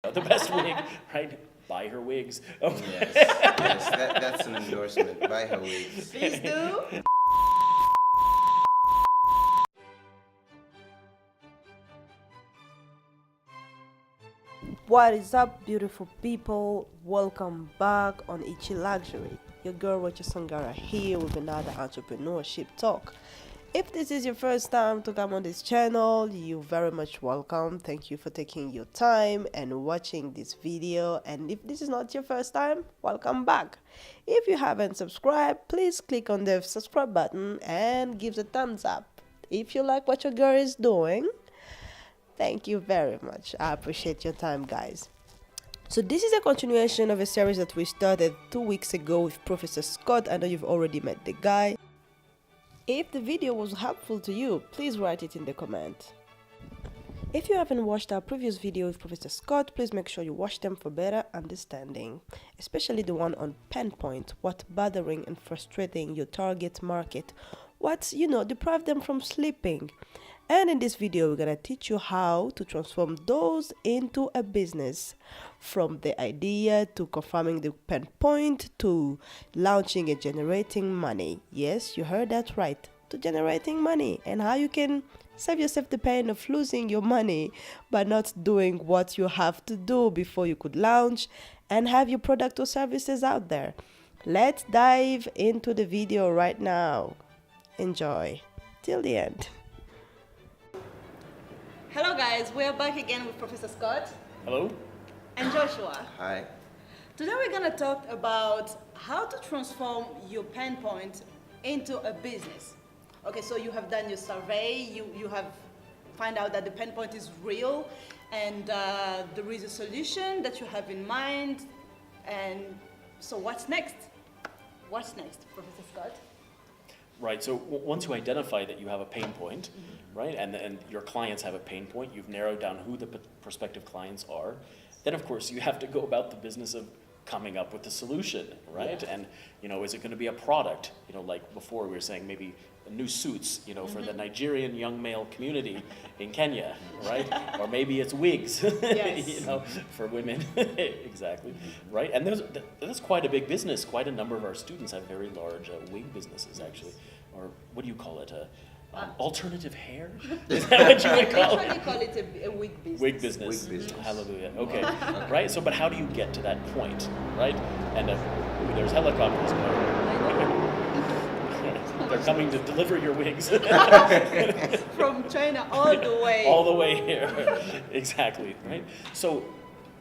The best wig, right? Buy her wigs. Oh. Yes, that's an endorsement. Buy her wigs. Please do. What is up, beautiful people? Welcome back on Ichi Luxury. Your girl Rocha Sangara here with another entrepreneurship talk. If this is your first time to come on this channel, you're very much welcome. Thank you for taking your time and watching this video. And if this is not your first time, welcome back. If you haven't subscribed, please click on the subscribe button and give a thumbs up. If you like what your girl is doing, thank you very much. I appreciate your time, guys. So this is a continuation of a series that we started 2 weeks ago with Professor Scott. I know you've already met the guy. If the video was helpful to you, please write it in the comment. If you haven't watched our previous video with Professor Scott, please make sure you watch them for better understanding, especially the one on pain point, what bothering and frustrating your target market, what's, deprive them from sleeping. And in this video, we're going to teach you how to transform those into a business. From the idea to confirming the pain point to launching and generating money. Yes, you heard that right. To generating money, and how you can save yourself the pain of losing your money by not doing what you have to do before you could launch and have your product or services out there. Let's dive into the video right now. Enjoy till the end. Hello guys, we are back again with Professor Scott Hello? and Joshua. Hi. Today we're going to talk about how to transform your pain point into a business. Okay, so you have done your survey, you have find out that the pain point is real and there is a solution that you have in mind. And so what's next? What's next, Professor Scott? Right, so once you identify that you have a pain point, right, and your clients have a pain point, you've narrowed down who the prospective clients are, then of course you have to go about the business of coming up with the solution, right? Yeah. And, is it going to be a product? Like before we were saying maybe new suits, for the Nigerian young male community in Kenya, right? Or maybe it's wigs, Yes. for women, exactly, right? And that's quite a big business. Quite a number of our students have very large wig businesses, actually, or what do you call it? Alternative hair? Is that what you would call I it? usually call it a wig business. Wig business. Wig business. Hallelujah. Okay. Right? So, but how do you get to that point, right? And there's helicopters going. They're coming to deliver your wigs. From China all the way. All the way here. Exactly, right? So,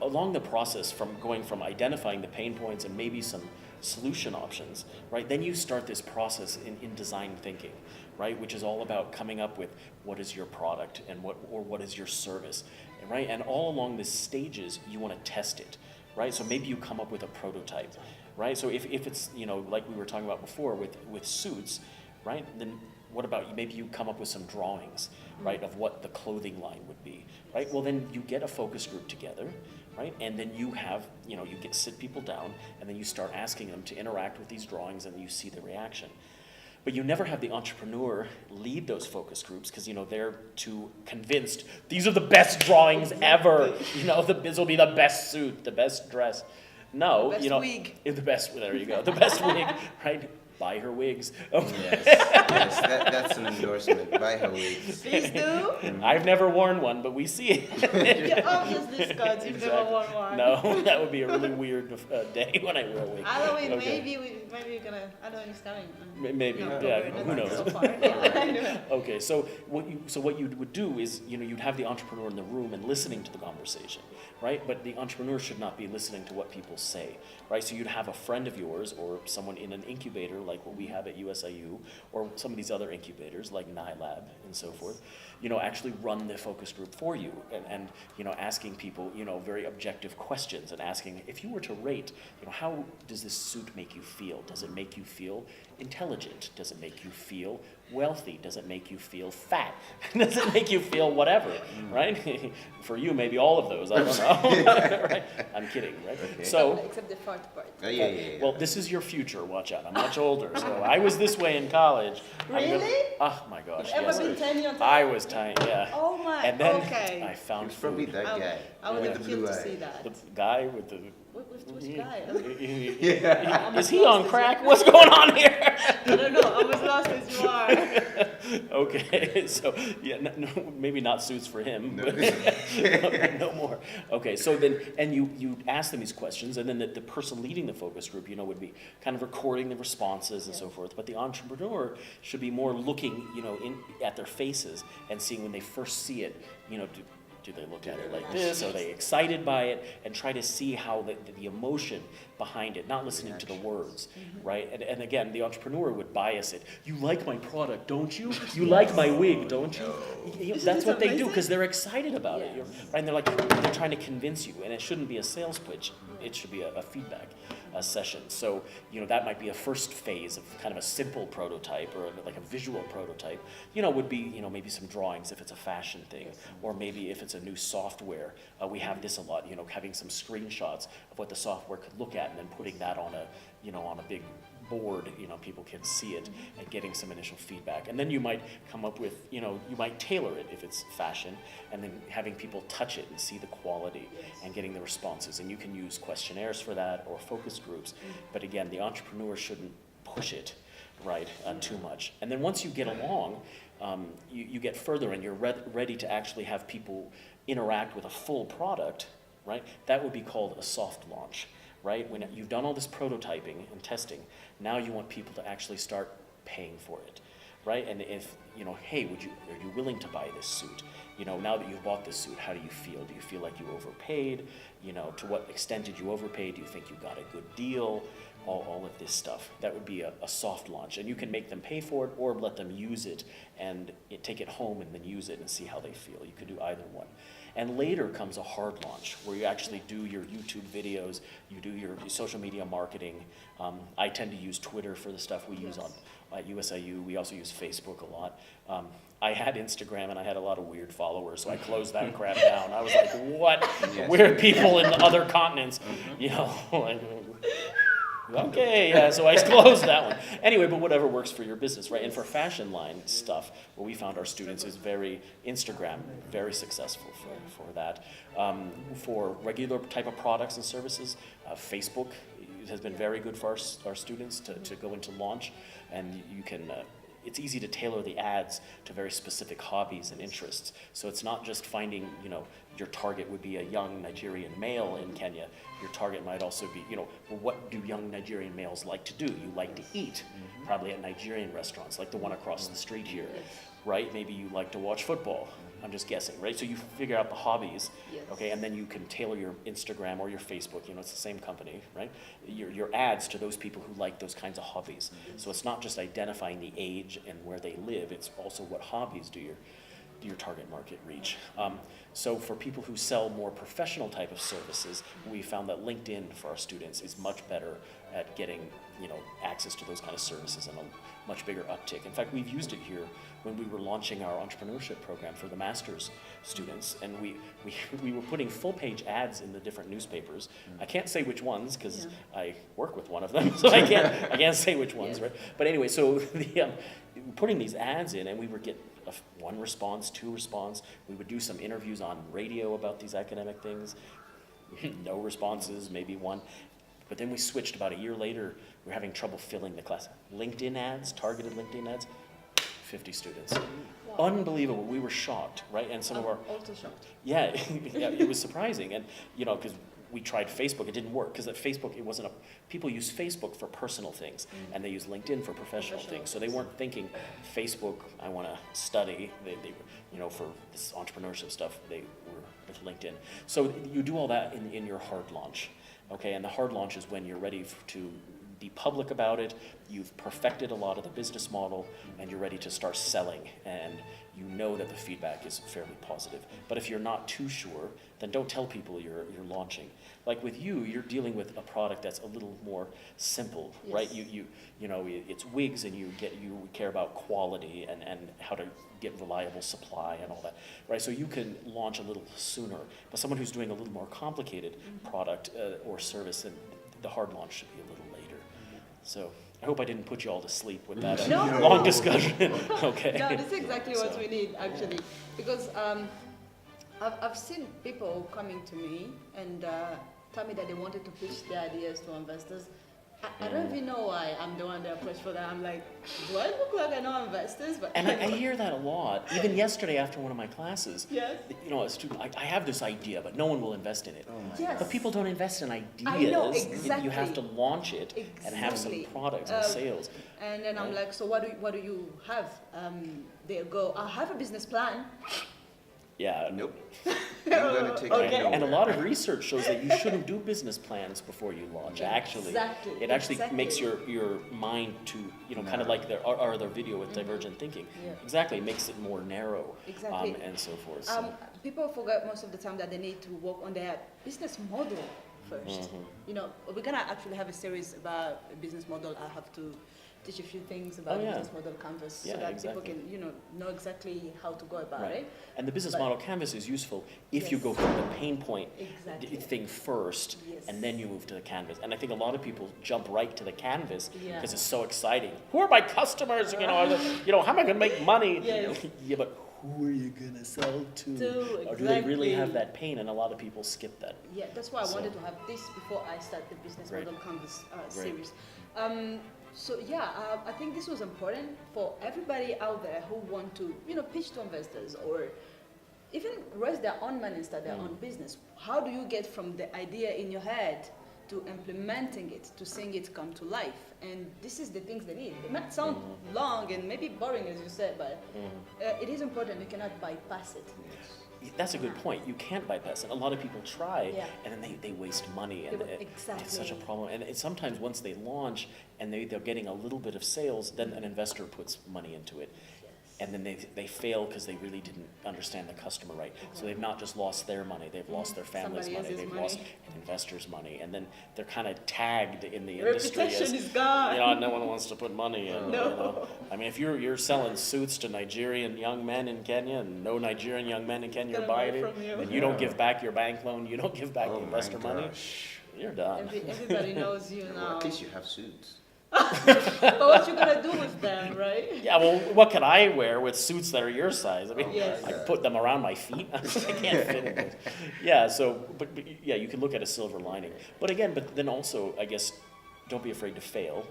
along the process from going from identifying the pain points and maybe some solution options, right? Then you start this process in design thinking, right? Which is all about coming up with what is your product and what is your service, right? And all along these stages, you want to test it, right? So maybe you come up with a prototype, right? So if it's, like we were talking about before with suits, right? Then what about maybe you come up with some drawings, right, of what the clothing line would be, right? Well, then you get a focus group together, right? And then you have, you sit people down and then you start asking them to interact with these drawings and you see the reaction. But you never have the entrepreneur lead those focus groups because, they're too convinced. These are the best drawings ever. This will be the best suit, the best dress. No, The best wig. The best, there you go, the best wig, right? Buy her wigs. Oh. Yes, that's an endorsement. Buy her wigs. Please do. I've never worn one, but we see it. You're obviously Scott, you've never worn one. No, that would be a really weird day when I wear a wig. Halloween, Okay. maybe we're gonna. Halloween is coming. Maybe, No, yeah. probably Who not knows? so far. Yeah. Okay, so what you would do is you'd have the entrepreneur in the room and listening to the conversation, right? But the entrepreneur should not be listening to what people say, right? So you'd have a friend of yours or someone in an incubator like what we have at USIU or some of these other incubators like NILAB and so forth, actually run the focus group for you and asking people, very objective questions and asking if you were to rate, how does this suit make you feel? Does it make you feel intelligent? Does it make you feel wealthy? Does it make you feel fat? Does it make you feel whatever, right? For you, maybe all of those, I don't know. Right? I'm kidding, right? Okay. So, Except the fart part. Yeah. well, this is your future, watch out. I'm much older, so I was this way in college. Really? Oh my gosh, Ever yes. been tiny on top? I was tiny, yeah. Oh my, And then okay. I found It's probably food. that guy I would with have the killed blue to see eye. that. The guy with the... Which guy? Is he on crack? What's going on here? I don't know. I'm as lost as you are. Okay, so yeah, no, maybe not suits for him, but no more. Okay, so then, and you ask them these questions, and then the person leading the focus group, would be kind of recording the responses and so forth. But the entrepreneur should be more looking, at their faces and seeing when they first see it, do they look at it like this? Are they excited by it? And try to see how the emotion behind it, not listening to the words, right? And again, the entrepreneur would bias it. You like my product, don't you? You like my wig, don't you? That's what they do because they're excited about it. And they're trying to convince you. And it shouldn't be a sales pitch. It should be a feedback session. So, that might be a first phase of kind of a simple prototype or like a visual prototype, would be, maybe some drawings if it's a fashion thing, or maybe if it's a new software. We have this a lot, having some screenshots of what the software could look at and then putting that on a big board, people can see it and getting some initial feedback. And then you might come up with, you might tailor it if it's fashion, and then having people touch it and see the quality and getting the responses. And you can use questionnaires for that or focus groups. But again, the entrepreneur shouldn't push it, right, too much. And then once you get along, you get further and you're ready to actually have people interact with a full product, right? That would be called a soft launch. Right? When you've done all this prototyping and testing, now you want people to actually start paying for it, right? And if, hey, are you willing to buy this suit? Now that you've bought this suit, how do you feel? Do you feel like you overpaid? To what extent did you overpay? Do you think you got a good deal? All of this stuff. That would be a soft launch. And you can make them pay for it or let them use it and take it home and then use it and see how they feel. You could do either one. And later comes a hard launch where you actually do your YouTube videos, you do your social media marketing. I tend to use Twitter for the stuff we use at USIU. We also use Facebook a lot. I had Instagram and I had a lot of weird followers, so I closed that crap down. I was like, what? Yes. Weird people in other continents, Okay, yeah, so I closed that one. Anyway, but whatever works for your business, right? And for fashion line stuff, what we found our students is Instagram, very successful for that. For regular type of products and services, Facebook has been very good for our students to go into launch, and you can, it's easy to tailor the ads to very specific hobbies and interests. So it's not just finding, your target would be a young Nigerian male in Kenya. Your target might also be, well, what do young Nigerian males like to do? You like to eat, probably at Nigerian restaurants, like the one across the street here, right? Maybe you like to watch football. I'm just guessing, right? So you figure out the hobbies, okay, and then you can tailor your Instagram or your Facebook, it's the same company, right? Your ads to those people who like those kinds of hobbies. So it's not just identifying the age and where they live, it's also what hobbies do your target market reach. So for people who sell more professional type of services, we found that LinkedIn for our students is much better at getting access to those kind of services and a much bigger uptick. In fact, we've used it here when we were launching our entrepreneurship program for the master's students, and we were putting full page ads in the different newspapers. I can't say which ones because I work with one of them, so I can't say which ones, right? But anyway, so putting these ads in, and we would get one response, two response. We would do some interviews on radio about these academic things. No responses, maybe one. But then we switched about a year later. We were having trouble filling the class. LinkedIn ads, targeted LinkedIn ads, 50 students. Wow. Unbelievable. We were shocked, right? And some of our... Also shocked. Yeah, it was surprising. And, because we tried Facebook, it didn't work. Because at Facebook, it wasn't people use Facebook for personal things, and they use LinkedIn for professional things. So they weren't thinking, Facebook, I want to study. They for this entrepreneurship stuff, they were with LinkedIn. So you do all that in your hard launch. Okay, and the hard launch is when you're ready to be public about it, you've perfected a lot of the business model, and you're ready to start selling, and you know that the feedback is fairly positive. But if you're not too sure, then don't tell people you're launching. Like with you, you're dealing with a product that's a little more simple, right? You know, it's wigs, and you care about quality and how to get reliable supply and all that, right? So you can launch a little sooner. But someone who's doing a little more complicated product or service, and the hard launch should be a little later. So I hope I didn't put you all to sleep with that long discussion. Okay. No, this is exactly what So, we need, actually. Because I've seen people coming to me and tell me that they wanted to pitch their ideas to investors. I don't even know why I'm the one that approached for that. I'm like, do I look like I know investors? But And I hear that a lot. Even yesterday after one of my classes, Yes. you know, a student, I have this idea, but no one will invest in it. Yes. But people don't invest in ideas. I know, You exactly. have to launch it and have some Exactly. products and sales. And then I'm Right. like, so what do you have? They'll go, I have a business plan. Yeah. Nope. Ain't gonna take me Okay. nowhere. And a lot of research shows that you shouldn't do business plans before you launch. Actually, Exactly, it actually exactly. makes your mind to, you know, kind of like our other video with divergent thinking. Yeah. Exactly, it makes it more narrow. Exactly. And so forth. So. People forget most of the time that they need to work on their business model first. You know, we're gonna actually have a series about a business model. I have to teach a few things about Oh, yeah. business model canvas Yeah, so that exactly. people can, know exactly how to go about Right. it. And the business But- model canvas is useful if you Yes. go through the pain point Exactly. thing first, Yes. and then you move to the canvas. And I think a lot of people jump right to the canvas Yeah. because it's so exciting. Who are my customers? How am I going to make money? Yes. Yeah, but who are you going to sell to? To, Or do they really exactly. have that pain? And a lot of people skip that. Yeah, that's why I So- wanted to have this before I start the business Great. model canvas Great. series. I think this was important for everybody out there who want to, pitch to investors or even raise their own money and start their own business. How do you get from the idea in your head to implementing it, to seeing it come to life? And this is the things they need. It might sound long and maybe boring, as you said, but it is important. You cannot bypass it. That's a good point. You can't bypass it. A lot of people try, Yeah. and then they waste money, and it's such a Exactly. problem. And sometimes once they launch and they're getting a little bit of sales, then an investor puts money into it. And then they fail because they really didn't understand the customer right. So they've not just lost their money, they've lost their family's Somebody money, else's they've money. lost an investor's money. And then they're kind of tagged in the industry as, Reputation is gone. no one wants to put money in. No. I mean, if you're selling suits to Nigerian young men in Kenya and no Nigerian young men in Kenya are Gonna buy buying it, from you. and you don't give back your bank loan, you don't give back the Oh my investor money, gosh. you're done. Everybody knows you Well, now. at least you have suits. But what you gonna do with them, right? Yeah, well, what could I wear with suits that are your size? I mean, Yes. I put them around my feet. I can't fit in those. Yeah, so, but yeah, you can look at a silver lining. But then also, I guess, don't be afraid to fail,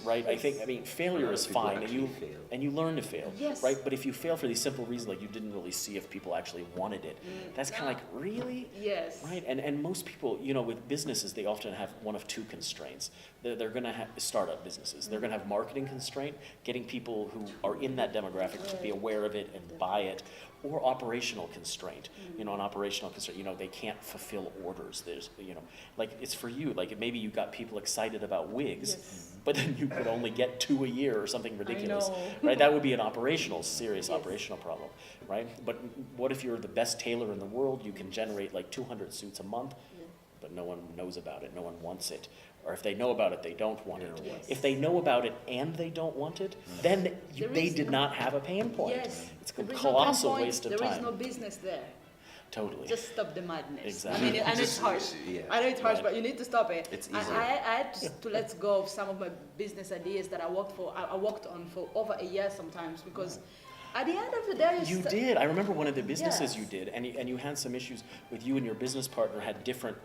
right? I mean, A failure lot is of people fine, and actually you fail. and you learn to fail, Yes. right? But if you fail for the simple reason, like you didn't really see if people actually wanted it, that's kind of like, really? Yes. Right, and most people, with businesses, they often have one of two constraints. They're going to have startup businesses. They're going to have marketing constraint, getting people who are in that demographic to be aware of it and buy it, or operational constraint. An operational constraint. They can't fulfill orders. There's, like it's for you. Like maybe you got people excited about wigs, Yes. but then you could only get 2 a year or something ridiculous, know. right? That would be an serious Yes. operational problem, right? But what if you're the best tailor in the world? You can generate like 200 suits a month, but no one knows about it. No one wants it. Or if they know about it, they don't want it. Yes. If they know about it and they don't want it, then There they is did no- not have a pain point. Yes. It's a There is no colossal pinpoint, waste of There time. is no business there. Totally. Just stop the madness. Exactly. I mean, and it's Just- harsh. yeah. I know it's harsh, Right. but you need to stop it. It's I easier. had to let go of some of my business ideas that I worked on for over a year sometimes because at the end of the day, You did. I remember one of the businesses Yes. you did, and you had some issues with you and your business partner had different,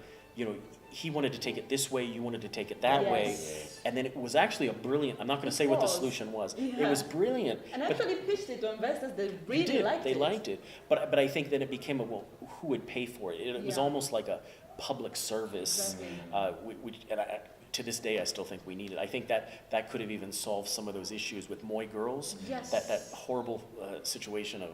he wanted to take it this way, you wanted to take it that way. Yes. And then it was actually a brilliant, I'm not going to say what the was. solution was. It Yeah. was brilliant. And I but actually pitched it to investors. They you really did. liked They it. liked it. But I think then it became who would pay for it? It was Yeah. almost like a public service, Exactly. which to this day I still think we need it. I think that could have even solved some of those issues with Moy girls. Yes. That horrible situation of,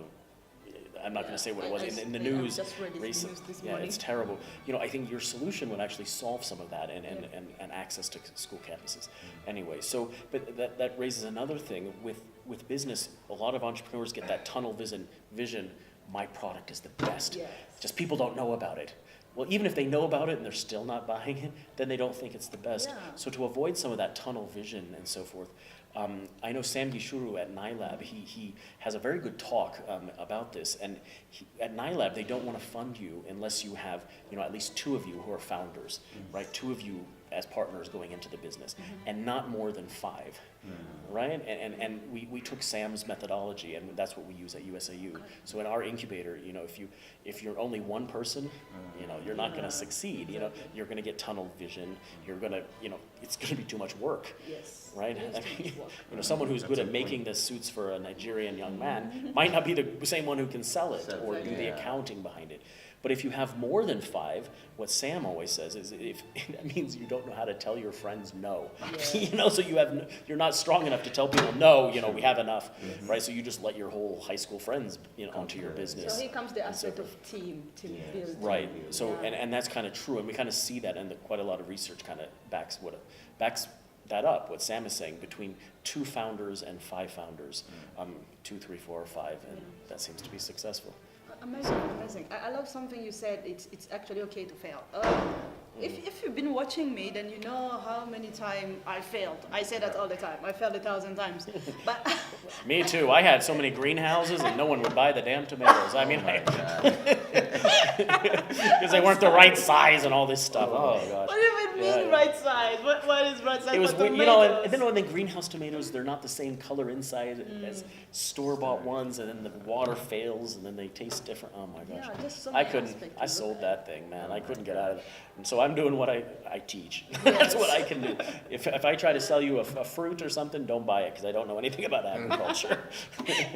I'm not going to say what it was in the I news just read it in the recent. news this Yeah, morning. it's terrible. I think your solution would actually solve some of that and access to school campuses. Anyway, so but that raises another thing with business. A lot of entrepreneurs get that tunnel vision. My product is the best. Yes. Just people don't know about it. Well, even if they know about it and they're still not buying it, then they don't think it's the best. Yeah. So to avoid some of that tunnel vision and so forth, I know Sam Gishuru at NILAB, he has a very good talk about this. And at NILAB, they don't want to fund you unless you have, at least 2 of you who are founders, right? 2 of you as partners going into the business, and not more than 5, right? And we took Sam's methodology, and that's what we use at USAU. So in our incubator, if you're only one person, you're not going to succeed. You're going to get tunnel vision. You're going to, it's going to be too much work. Yes. Right? It is I too mean, much work. someone who's good at making the suits for a Nigerian young man might not be the same one who can sell it or do the accounting behind it. But if you have more than 5, what Sam always says is, if that means you don't know how to tell your friends no. Yeah. So you're not strong enough to tell people no. We have enough, right? So you just let your whole high school friends, onto your business. So here comes the and so aspect forth. of team building. Right. So Yeah. and that's kind of true, and we kind of see that, and quite a lot of research kind of backs that up. What Sam is saying, between 2 founders and 5 founders, 2, 3, 4, or 5, and that seems to be successful. Amazing. I love something you said. It's actually okay to fail. If you've been watching me, then you know how many times I failed. I say that all the time. I failed 1,000 times. But Me too. I had so many greenhouses, and no one would buy the damn tomatoes. I mean, because they weren't the right size and all this stuff. Oh gosh. what do you even mean Yeah. right size? What is right size It was, for and tomatoes? then when the greenhouse tomatoes, they're not the same color inside as store-bought ones, and then the water fails, and then they taste different. Oh my gosh. Yeah, just so I many couldn't, aspects I to sold look that thing, man. I couldn't get out of it. And so I'm doing what I teach. That's what I can do. If I try to sell you a fruit or something, don't buy it, because I don't know anything about agriculture.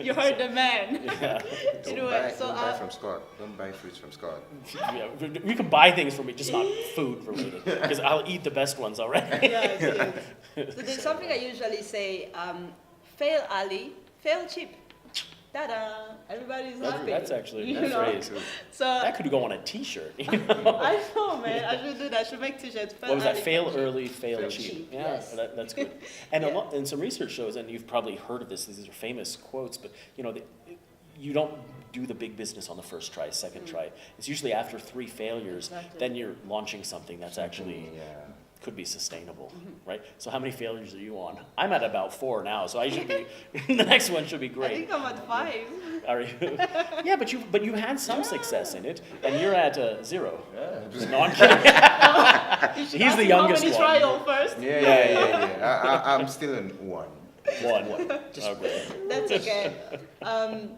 You heard the man. Yeah. Don't buy from Scott. Don't buy fruits from Scott. Yeah, we can buy things from me, just not food related, because I'll eat the best ones already. Yeah, it is. So there's something I usually say, fail early, fail cheap. Ta-da! Everybody's happy. That's actually You a know? phrase. So That could go on a T-shirt. I know, man. I should do that. I should make t-shirts. What was that? Fail cheap. early, fail Fail cheap. cheap, Yeah, yes. that's good. And Yeah. and some research shows, and you've probably heard of this. These are famous quotes, but you don't do the big business on the first try, second try. It's usually after 3 failures, Exactly. then you're launching something that's actually could be sustainable, right? So how many failures are you on? I'm at about 4 now, so I should be. The next one should be I great. think I'm at 5. Are you? Yeah, but you had some success in it, and you're at 0. No, I'm kidding. You should He's ask the me youngest how many one. trial first. Yeah. I'm still in 1. One. Okay. That's okay.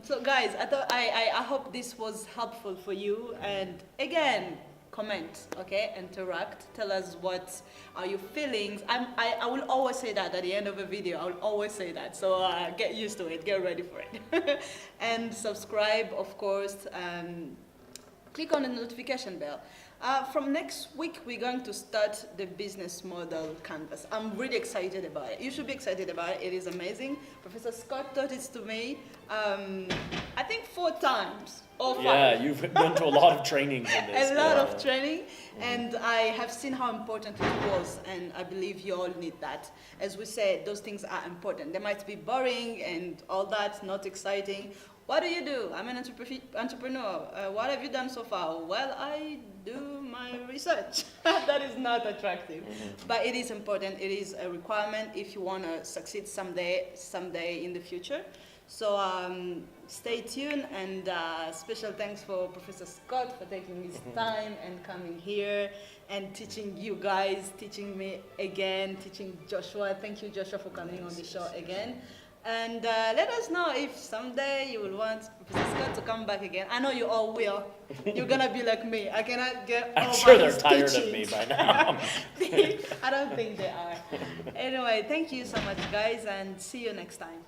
So guys, I hope this was helpful for you. And again, comment, okay? Interact. Tell us what are your feelings. I will always say that at the end of a video. I will always say that. So get used to it. Get ready for it. And subscribe, of course. Click on the notification bell. From next week, we're going to start the business model canvas. I'm really excited about it. You should be excited about it. It is amazing. Professor Scott taught it to me, I think 4 times or 5. Yeah, you've been to a lot of trainings in this. A lot Yeah. of training, and I have seen how important it was, and I believe you all need that. As we said, those things are important. They might be boring and all that, not exciting. What do? I'm an entrepreneur. What have you done so far? Well, I do my research. That is not attractive, but it is important. It is a requirement if you want to succeed someday in the future. So stay tuned, and special thanks for Professor Scott for taking his time and coming here and teaching you guys, teaching me again, teaching Joshua. Thank you, Joshua, for coming on the show again. And let us know if someday you will want Professor Scott to come back again. I know you all will. You're going to be like me. I cannot get I'm over sure they're his tired of teachings. me by now. I don't think they are. Anyway, thank you so much, guys, and see you next time.